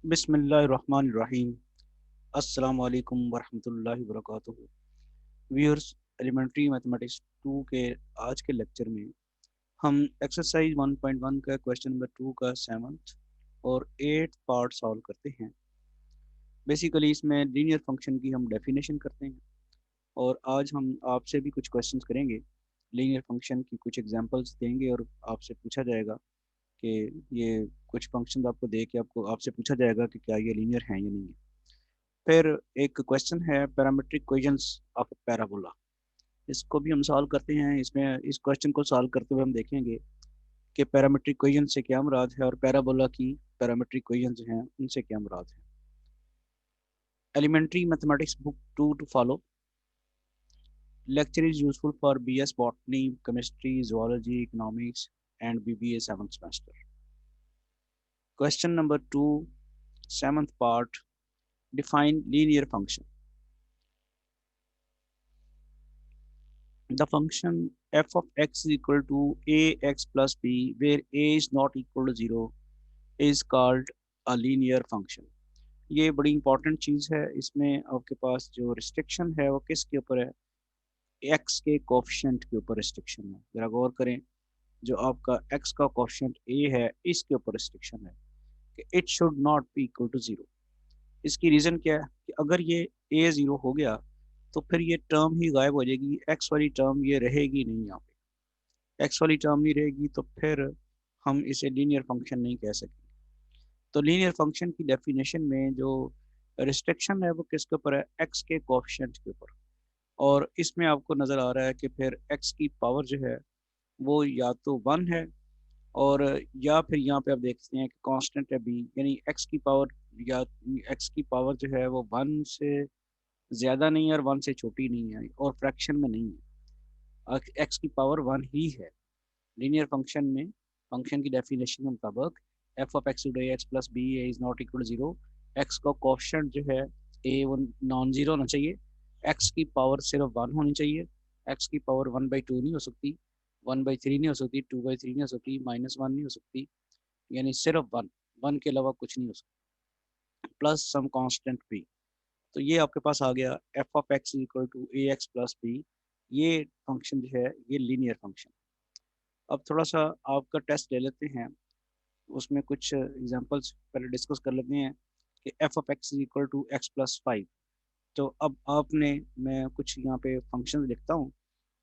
बिस्मिल्लाहिर्रहमानिर्रहीम। अस्सलाम वालेकुम वरहमतुल्लाहि वबरकातुहू। व्यूअर्स, एलिमेंट्री मैथमेटिक्स 2 के आज के लेक्चर में हम एक्सरसाइज 1.1 का क्वेश्चन नंबर 2 का 7th और 8th पार्ट सॉल्व करते हैं। बेसिकली इसमें लीनियर फंक्शन की हम डेफिनेशन करते हैं और आज हम आपसे भी कुछ क्वेश्चंस करेंगे। लीनियर फंक्शन की कुछ एग्जांपल्स देंगे और आपसे पूछा जाएगा कि ये कुछ फंक्शन आपको दे के आपको आपसे पूछा जाएगा कि क्या ये लीनियर हैं या नहीं है। फिर एक क्वेश्चन है पैरामीट्रिक इक्वेशंस ऑफ पैराबोला। इसको भी हम सॉल्व करते हैं। इसमें इस क्वेश्चन को सॉल्व करते हुए हम देखेंगे कि पैरामीट्रिक इक्वेशन से क्या मुराद है और पैराबोला की पैरामीट्रिक इक्वेशन जो हैं उनसे क्या मुराद है। Elementary mathematics book 2 to follow. Lecture is useful for BS botany, chemistry, zoology, economics and BBA 7th semester. Question number 2, 7th part. Define linear function. The function f of x is equal to ax plus b, where a is not equal to 0, is called a linear function. ये बड़ी important चीज़ है। इसमें आपके पास जो restriction है वो किसके ऊपर है? x के कोफिशिएंट के ऊपर रिस्ट्रिक्शन है। ज़रा गौर करें, जो आपका x का कोफिशिएंट a है इसके ऊपर रिस्ट्रिक्शन है कि it should not be equal to 0। इसकी रीज़न क्या है कि अगर ये a 0 हो गया तो फिर ये टर्म ही गायब हो जाएगी, x वाली टर्म ये रहेगी नहीं यहाँ पे। एक्स वाली टर्म नहीं रहेगी तो फिर हम इसे लीनियर फंक्शन नहीं कह सकते। तो लीनियर फंक्शन की डेफिनेशन में जो रिस्ट्रिक्शन है वो किसके ऊपर है? एक्स के कोएफिशिएंट के ऊपर। और इसमें आपको नज़र आ रहा है कि फिर एक्स की पावर जो है वो या तो 1 है और या फिर यहाँ पे आप देखते हैं कि कांस्टेंट है बी, यानी एक्स की पावर या एक्स की पावर जो है वो 1 से ज़्यादा नहीं है और 1 से छोटी नहीं है और फ्रैक्शन में नहीं है। एक्स की पावर 1 ही है। लीनियर फंक्शन में फंक्शन की डेफिनेशन के मुताबिक f of x to x plus b a is not equal to 0। X का कोफिशिएंट जो है ए वो नॉन जीरो होना चाहिए। एक्स की पावर सिर्फ 1 होनी चाहिए। एक्स की पावर 1/2 नहीं हो सकती, 1/3 नहीं हो सकती, 2/3 नहीं हो सकती, -1 नहीं हो सकती, यानी सिर्फ 1, 1 के अलावा कुछ नहीं हो सकता, प्लस सम कांस्टेंट बी। तो ये आपके पास आ गया f of x equal to a x plus b. ये फंक्शन जो है ये लीनियर फंक्शन। अब थोड़ा सा आपका टेस्ट ले लेते हैं, उसमें कुछ एग्जांपल्स पहले डिस्कस कर लेते हैं कि f of x is equal to x plus 5। तो अब आपने, मैं कुछ यहाँ पे फंक्शन लिखता हूँ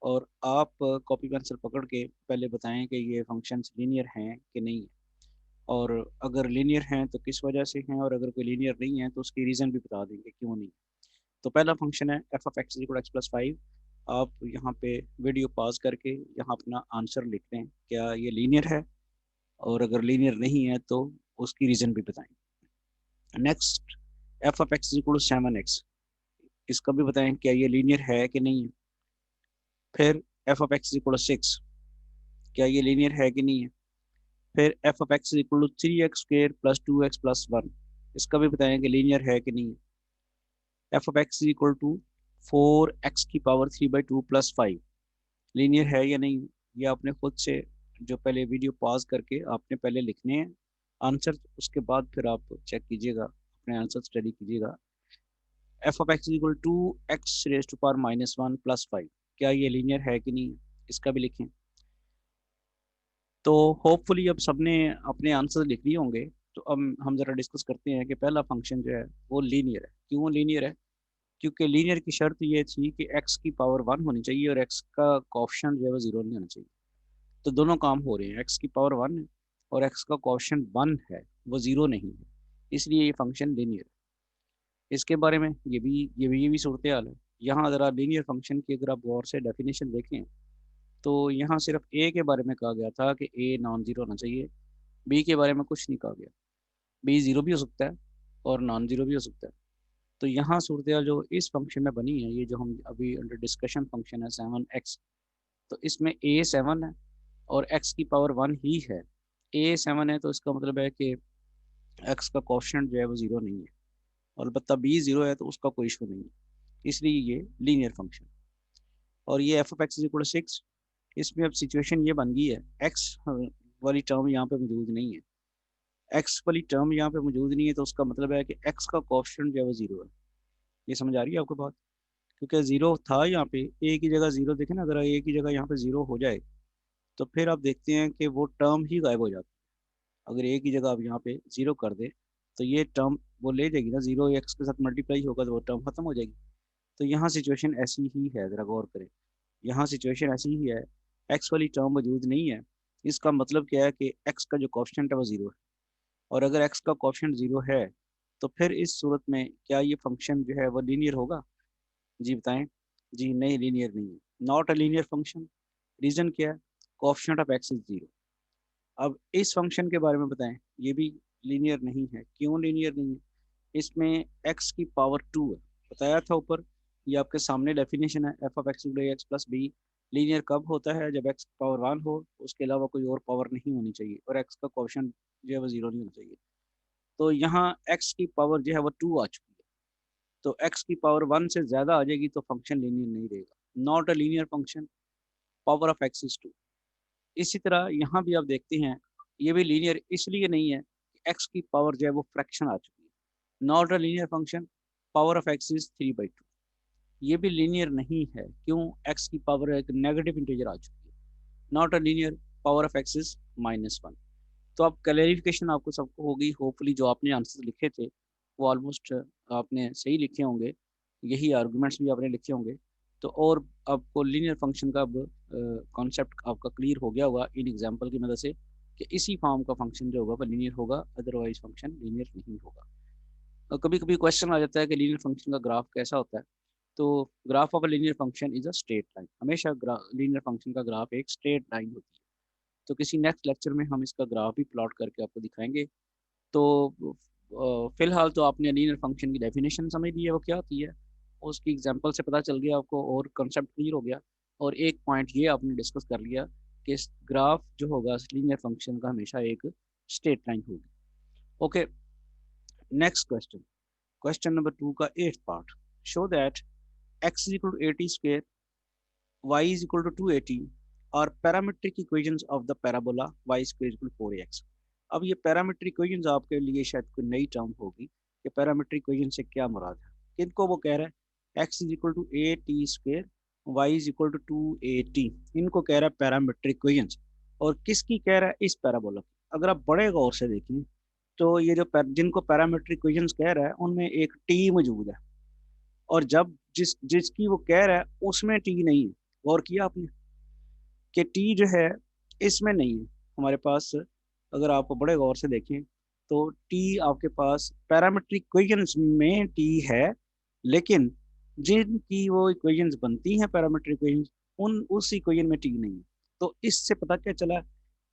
और आप कॉपी पेंसिल पकड़ के पहले बताएं कि ये फंक्शंस लीनियर हैं कि नहीं है, और अगर लीनियर हैं तो किस वजह से हैं, और अगर कोई लीनियर नहीं है तो उसकी रीज़न भी बता देंगे क्यों नहीं। तो पहला फंक्शन है f of x equal x plus 5। आप यहाँ पे वीडियो पॉज करके यहाँ अपना आंसर लिख लें, क्या ये लीनियर है, और अगर लीनियर नहीं है तो उसकी रीज़न भी बताएं। Next, f of x equal to 7x, इसका भी बताएं क्या ये लीनियर है कि नहीं है। फिर f of x equal to 6, क्या ये लीनियर है कि नहीं है। फिर f of x equal to 3x² plus 2x plus 1, इसका भी बताएं कि लीनियर है कि नहीं है। F of x equal to 4x की पावर 3/2 प्लस 5, लीनियर है या नहीं। ये आपने खुद से जो पहले वीडियो पॉज करके आपने पहले लिखने हैं आंसर, उसके बाद फिर आप चेक कीजिएगा, अपने आंसर स्टडी कीजिएगा। F of x equal to x raise to power -1 plus 5, क्या ये लीनियर है कि नहीं, इसका भी लिखें। तो होपफुली अब सबने अपने आंसर लिख लिए होंगे। तो अब हम ज़रा डिस्कस करते हैं कि पहला फंक्शन जो है वो लीनियर है। क्यों लीनियर है? क्योंकि लीनियर की शर्त ये थी कि एक्स की पावर 1 होनी चाहिए और एक्स का कोएफिशिएंट जो है वो 0 नहीं होना चाहिए। तो दोनों काम हो रहे हैं, एक्स की पावर 1 है और एक्स का कोएफिशिएंट 1 है, वो 0 नहीं है, इसलिए ये फंक्शन लीनियर है। इसके बारे में ये भी सूरत हाल है। यहाँ ज़रा लीनियर फंक्शन की अगर आप गौर से डेफिनेशन देखें तो यहाँ सिर्फ ए के बारे में कहा गया था कि ए नॉन ज़ीरो होना चाहिए, बी के बारे में कुछ नहीं कहा गया। बी ज़ीरो भी हो सकता है और नॉन ज़ीरो भी हो सकता है। तो यहाँ सूरत हाल जो इस फंक्शन में बनी है, ये जो हम अभी अंडर डिस्कशन फंक्शन है 7x, तो इसमें ए 7 है और एक्स की पावर 1 ही है। ए 7 है तो इसका मतलब है कि एक्स का कोएफिशिएंट जो है वो 0 नहीं है, और अलबत्ता बी 0 है तो उसका कोई इशू नहीं है, इसलिए ये लीनियर फंक्शन। और ये एफ ऑफ एक्स इक्वल 6, इसमें अब सिचुएशन ये बन गई है एक्स वाली टर्म यहाँ पे मौजूद नहीं है, एक्स वाली टर्म यहाँ पे मौजूद नहीं है, तो उसका मतलब है कि एक्स का कोएफिशिएंट जो है वो जीरो है। ये समझ आ रही है आपको बात? क्योंकि जीरो था यहाँ पे, ए की जगह जीरो, देखें ना, अगर ए की जगह यहाँ पे जीरो हो जाए तो फिर आप देखते हैं कि वो टर्म ही गायब हो जाती है। अगर ए की जगह आप यहाँ पे जीरो कर दें तो ये टर्म वो ले जाएगी ना, जीरो एक्स के साथ मल्टीप्लाई होगा तो वो टर्म खत्म हो जाएगी। तो यहाँ सिचुएशन ऐसी ही है, जरा गौर करें। यहाँ सिचुएशन ऐसी ही है, एक्स वाली टर्म मौजूद नहीं है। इसका मतलब क्या है कि एक्स का जो कोएफिशिएंट है वो जीरो है। और अगर एक्स का कोएफिशिएंट जीरो है तो फिर इस सूरत में क्या ये फंक्शन जो है वो लीनियर होगा? जी बताएं। जी नहीं, लीनियर नहीं है, not a linear function. Reason क्या है? Coefficient of x is zero. अब इस फंक्शन के बारे में बताएं, ये भी लीनियर नहीं है। क्यों लीनियर नहीं है? इसमें एक्स की पावर टू है, बताया था ऊपर। ये आपके सामने डेफिनेशन है, f of x x plus b. Linear कब होता है? जब एक्स पावर वन हो, उसके अलावा कोई और पावर नहीं होनी चाहिए, और एक्स का कोएफिशिएंट जो है वो जीरो नहीं होना चाहिए। तो यहाँ एक्स की पावर जो है वो टू आ चुकी है, तो एक्स की पावर वन से ज्यादा आ जाएगी तो फंक्शन लीनियर नहीं रहेगा, not a linear function. Power of x is two. इसी तरह यहाँ भी आप देखते हैं, ये भी लीनियर इसलिए नहीं है कि एक्स की पावर जो है वो फ्रैक्शन आ चुकी है, not a linear function. Power of x is three by two. ये भी लीनियर नहीं है, क्यों? एक्स की पावर एक नेगेटिव इंटीजर आ चुकी है, not a linear. Power of x is minus one. तो अब क्लैरिफिकेशन आपको सबको होगी होपफुली। जो आपने आंसर लिखे थे वो ऑलमोस्ट आपने सही लिखे होंगे, यही आर्गुमेंट्स भी आपने लिखे होंगे। तो और आपको लीनियर फंक्शन का अब कॉन्सेप्ट आपका क्लियर हो गया होगा इन एग्जांपल की मदद से, कि इसी फॉर्म का फंक्शन जो होगा वो लीनियर होगा, अदरवाइज फंक्शन लीनियर नहीं होगा। कभी कभी क्वेश्चन आ जाता है कि लीनियर फंक्शन का ग्राफ कैसा होता है। तो graph of a linear function is a straight line. हमेशा लीनियर फंक्शन का ग्राफ एक स्ट्रेट लाइन होती है। तो किसी नेक्स्ट लेक्चर में हम इसका ग्राफ भी प्लॉट करके आपको दिखाएंगे। तो फिलहाल तो आपने लीनियर फंक्शन की डेफिनेशन समझ ली है वो क्या होती है, उसकी एग्जांपल से पता चल गया आपको, और कंसेप्ट क्लियर हो गया। और एक पॉइंट ये आपने डिस्कस कर लिया कि ग्राफ जो होगा लीनियर फंक्शन का हमेशा एक स्ट्रेट लाइन होगी। Okay, next question. Question number two का eight part. Show that x is equal to 80 square, y is equal to 280 और parametric equations of the parabola y square is equal to 4ax। अब ये parametric equations आपके लिए शायद कोई नई term होगी कि पैरामीट्रिक इक्वेशन से क्या मुराद है। किनको वो कह रहा है? x is equal to a t square, y is equal to 2at। इनको कह रहा है पैरामीट्रिक इक्वेशंस। और किसकी कह रहा है? इस पैराबोला की। अगर आप बड़े गौर से देखें तो ये जो जिनको पैरामीट्रिक इक्वेशंस कह रहा है उनमें एक t मौजूद है, और जब जिसकी वो कह रहा है उसमें टी नहीं है। गौर किया आपने कि टी जो है इसमें नहीं है हमारे पास? अगर आप बड़े गौर से देखें तो टी आपके पास पैरामीट्रिक इक्वेशंस में टी है, लेकिन जिनकी वो इक्वेशंस बनती हैं पैरामीट्रिक इक्वेशंस, उन उस इक्वेशन में टी नहीं है। तो इससे पता क्या चला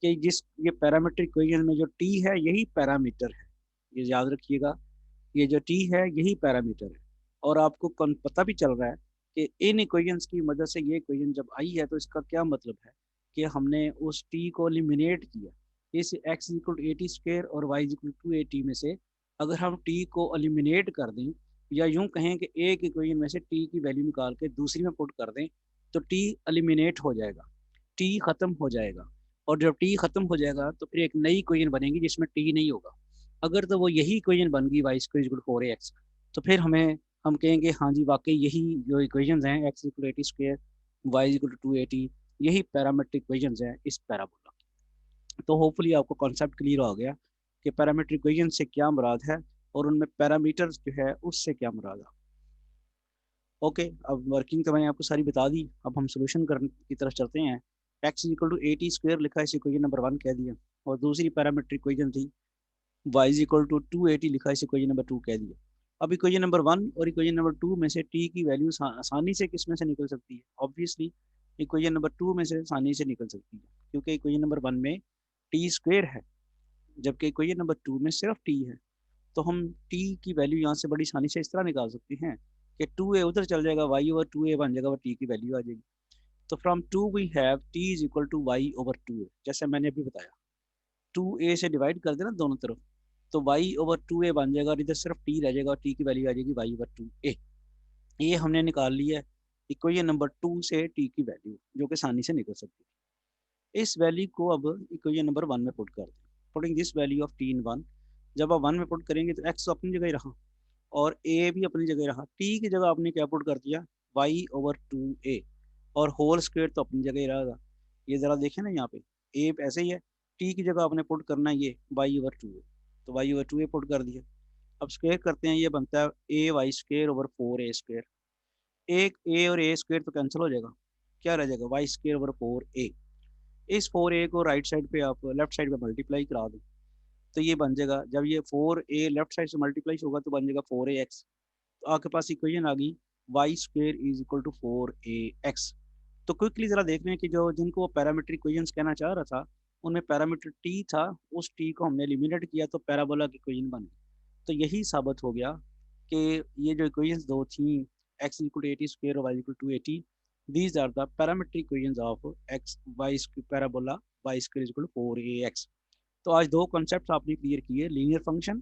कि जिस ये पैरामीट्रिक इक्वेशन में जो टी है यही पैरामीटर है। ये याद रखिएगा, ये जो टी है यही पैरामीटर है। और आपको पता भी चल रहा है कि इन इक्वेशंस की मदद से ये इक्वेशन जब आई है तो इसका क्या मतलब है कि हमने उस टी को एलिमिनेट किया। इस x equal to a t square और y equal to a t में से अगर हम टी को एलिमिनेट कर दें, या यूं कहें कि एक इक्वेशन में से टी की वैल्यू निकाल के दूसरी में पुट कर दें, तो टी एलिमिनेट हो जाएगा, टी खत्म हो जाएगा। और जब टी खत्म हो जाएगा तो फिर एक नई इक्वेशन बनेगी जिसमें टी नहीं होगा। अगर तो वो यही इक्वेशन बन गई Y square equal four a x, तो फिर हम कहेंगे हाँ जी वाकई यही जो इक्वेशंस हैं, x equal a t square, y equal to a t, यही पैरामीट्रिक इक्वेशंस हैं इस पैराबोला। तो होपफुली आपको कॉन्सेप्ट क्लियर हो गया कि पैरामीट्रिक इक्वेशन से क्या मुराद है और उनमें पैरामीटर्स जो है उससे क्या मुराद है। ओके, अब वर्किंग तो मैंने आपको सारी बता दी, अब हम सोल्यूशन करने की तरफ चलते हैं। X equal to a t square लिखा है, इस इक्वेशन नंबर वन कह दिया। और दूसरी पैरामीट्रिक इक्वेशन थी y इज इक्वल टू 280 लिखा है, इस इक्वेशन नंबर टू कह दिया। अब इक्वेशन नंबर वन और इक्वेशन नंबर टू में से t की वैल्यू आसानी से किस में से निकल सकती है? ऑब्वियसली इक्वेशन नंबर टू में से आसानी से निकल सकती है, क्योंकि इक्वेशन नंबर वन में टी स्क्वेयर है, जबकि इक्वेशन नंबर टू में सिर्फ टी है। तो हम t की वैल्यू यहाँ से बड़ी आसानी से इस तरह निकाल सकते हैं कि टू ए उधर चल जाएगा, y ओवर टू ए बन जाएगा और t की वैल्यू आ जाएगी। तो from two we have t is equal to y over two a, जैसे मैंने अभी बताया। टू ए से डिवाइड कर देना दोनों तरफ, तो y ओवर टू ए बन जाएगा और इधर सिर्फ t रह जाएगा और t की वैल्यू आ जाएगी y ओवर टू ए। ये हमने निकाल लिया है इक्वेशन नंबर टू से t की वैल्यू, जो कि आसानी से निकल सकती है। इस वैल्यू को अब इक्वेशन नंबर वन में पुट कर दें। Putting this value of T in one, जब आप वन में पुट करेंगे तो एक्स तो अपनी जगह ही रहा और ए भी अपनी जगह रहा, टी की जगह आपने क्या पुट कर दिया, वाई ओवर टू ए, और होल स्क्वायर तो अपनी जगह ही रहेगा। ये जरा देखें ना यहाँ पे, ए ऐसे ही है, टी की जगह आपने पुट करना है ये वाई ओवर टू ए, तो y over two a put कर दिया। अब स्क्वायर करते हैं, ये बनता है a y square over four a square, एक ए और ए स्क्वायर तो कैंसिल हो जाएगा, क्या रह जाएगा, वाई स्क्वायर ओवर फोर ए। इस फोर ए को राइट साइड पे आप लेफ्ट साइड पे मल्टीप्लाई करा दो, तो ये बन जाएगा, जब ये फोर ए लेफ्ट साइड से मल्टीप्लाई होगा तो बन जाएगा फोर ए एक्स। तो आपके पास इक्वेशन आ गई y square is equal to four a x. तो क्विकली जरा देख रहे हैं कि जो जिनको वो पैरामीट्रिक इक्वेशंस कहना चाह रहा था, उनमें पैरामीटर टी था, उस टी को हमने एलिमिनेट किया तो पैराबोला की इक्वेशन बन गई। तो यही साबित हो गया कि ये जो इक्वेशंस दो थी, x equal to a t square और y equal to a t, these are the parametric equations of x y parabola y square is equal to four a x. तो आज दो कॉन्सेप्ट आपने क्लियर किए, लीनियर फंक्शन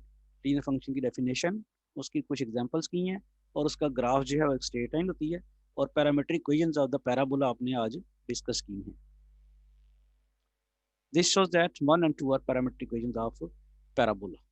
की definition, उसकी कुछ examples की हैं, और उसका ग्राफ जो है वो एक स्ट्रेट लाइन होती है, और parametric equations of the parabola आपने आज डिस्कस की हैं। This shows that one and two are parametric equations of parabola.